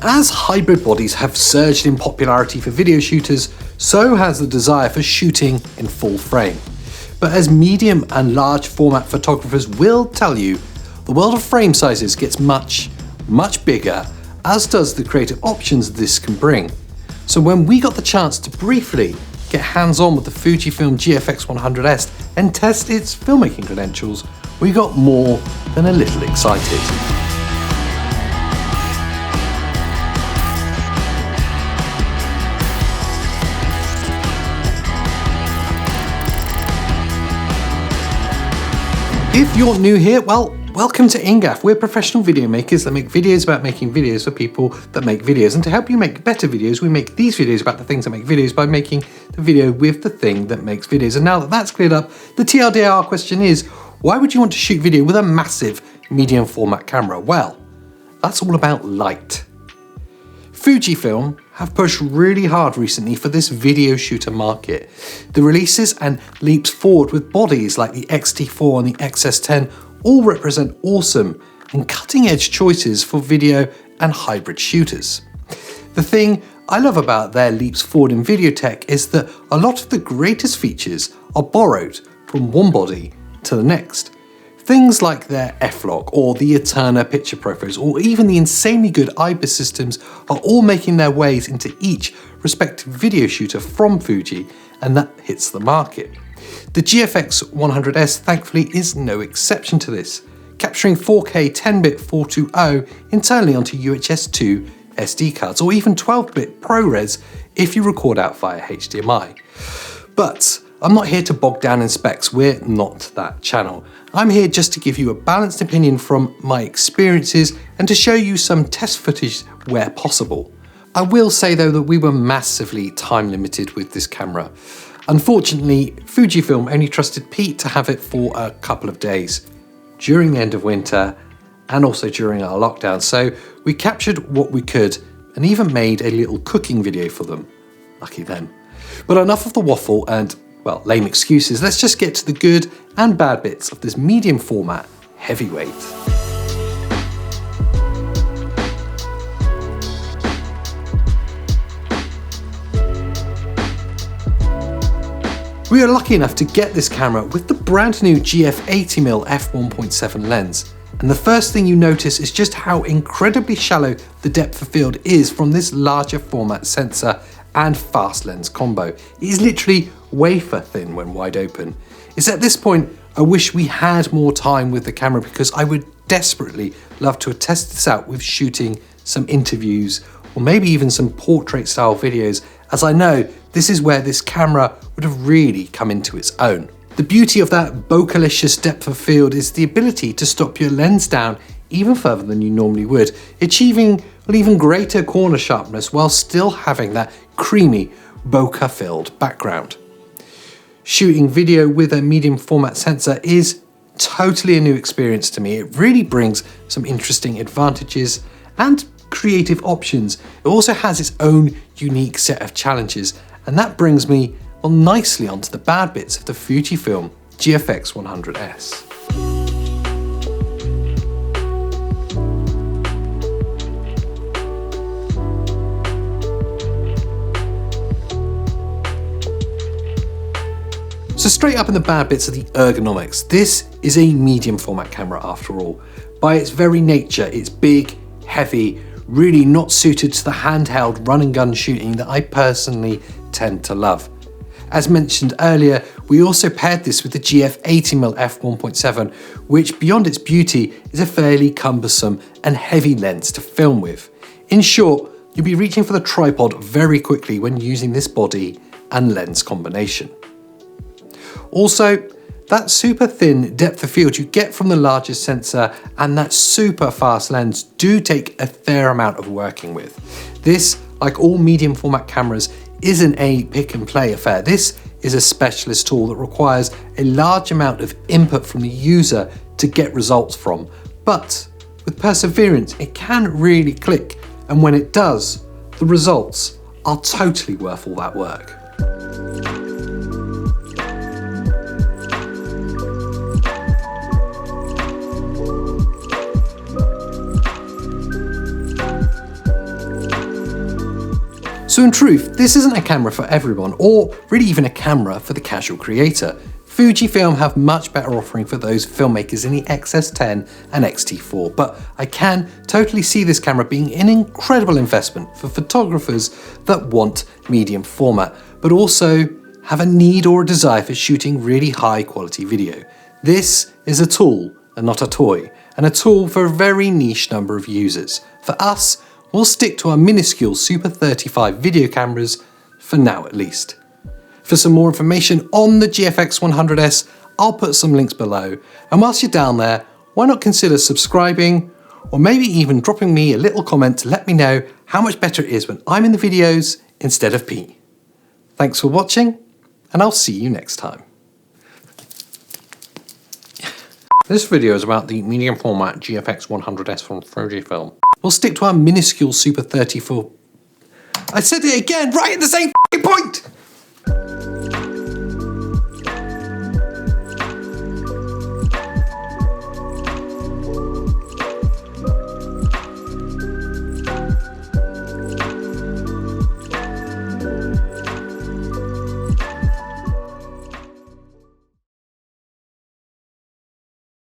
As hybrid bodies have surged in popularity for video shooters, so has the desire for shooting in full frame. But as medium and large format photographers will tell you, the world of frame sizes gets much, much bigger, as does the creative options this can bring. So when we got the chance to briefly get hands-on with the Fujifilm GFX100S and test its filmmaking credentials, we got more than a little excited. If you're new here, well, welcome to InGaff. We're professional video makers that make videos about making videos for people that make videos. And to help you make better videos, we make these videos about the things that make videos by making the video with the thing that makes videos. And now that that's cleared up, the TLDR question is, why would you want to shoot video with a massive medium format camera? Well, that's all about light. Fujifilm have pushed really hard recently for this video shooter market. The releases and leaps forward with bodies like the X-T4 and the XS10 all represent awesome and cutting edge choices for video and hybrid shooters. The thing I love about their leaps forward in video tech is that a lot of the greatest features are borrowed from one body to the next. Things like their F-Log or the Eterna picture profiles or even the insanely good IBIS systems are all making their ways into each respective video shooter from Fuji, and that hits the market. The GFX100S thankfully is no exception to this, capturing 4K 10-bit 420 internally onto UHS-2 SD cards or even 12-bit ProRes if you record out via HDMI. But I'm not here to bog down in specs, we're not that channel. I'm here just to give you a balanced opinion from my experiences and to show you some test footage where possible. I will say though that we were massively time limited with this camera. Unfortunately, Fujifilm only trusted Pete to have it for a couple of days during the end of winter and also during our lockdown, so we captured what we could and even made a little cooking video for them. Lucky them. But enough of the waffle and, well, lame excuses. Let's just get to the good and bad bits of this medium format heavyweight. We are lucky enough to get this camera with the brand new GF80mm f1.7 lens. And the first thing you notice is just how incredibly shallow the depth of field is from this larger format sensor and fast lens combo. It is literally wafer thin when wide open. It's at this point I wish we had more time with the camera because I would desperately love to test this out with shooting some interviews or maybe even some portrait style videos, as I know this is where this camera would have really come into its own. The beauty of that bokeh-licious depth of field is the ability to stop your lens down even further than you normally would, achieving even greater corner sharpness while still having that creamy bokeh-filled background. Shooting video with a medium format sensor is totally a new experience to me. It really brings some interesting advantages and creative options. It also has its own unique set of challenges, and that brings me nicely onto the bad bits of the Fujifilm GFX100S. So straight up in the bad bits are the ergonomics. This is a medium format camera after all. By its very nature, it's big, heavy, really not suited to the handheld run and gun shooting that I personally tend to love. As mentioned earlier, we also paired this with the GF80mm f1.7, which beyond its beauty is a fairly cumbersome and heavy lens to film with. In short, you'll be reaching for the tripod very quickly when using this body and lens combination. Also, that super thin depth of field you get from the largest sensor and that super fast lens do take a fair amount of working with. This, like all medium format cameras, isn't a pick and play affair. This is a specialist tool that requires a large amount of input from the user to get results from. But with perseverance, it can really click. And when it does, the results are totally worth all that work. So in truth, this isn't a camera for everyone, or really even a camera for the casual creator. Fujifilm have much better offering for those filmmakers in the XS10 and X-T4, but I can totally see this camera being an incredible investment for photographers that want medium format, but also have a need or a desire for shooting really high quality video. This is a tool and not a toy, and a tool for a very niche number of users. For us, we'll stick to our minuscule Super 35 video cameras, for now at least. For some more information on the GFX100S, I'll put some links below, and whilst you're down there, why not consider subscribing, or maybe even dropping me a little comment to let me know how much better it is when I'm in the videos instead of Pete. Thanks for watching, and I'll see you next time. This video is about the medium format GFX100S from Fujifilm. We'll stick to our minuscule Super 34. I said it again, right at the same point!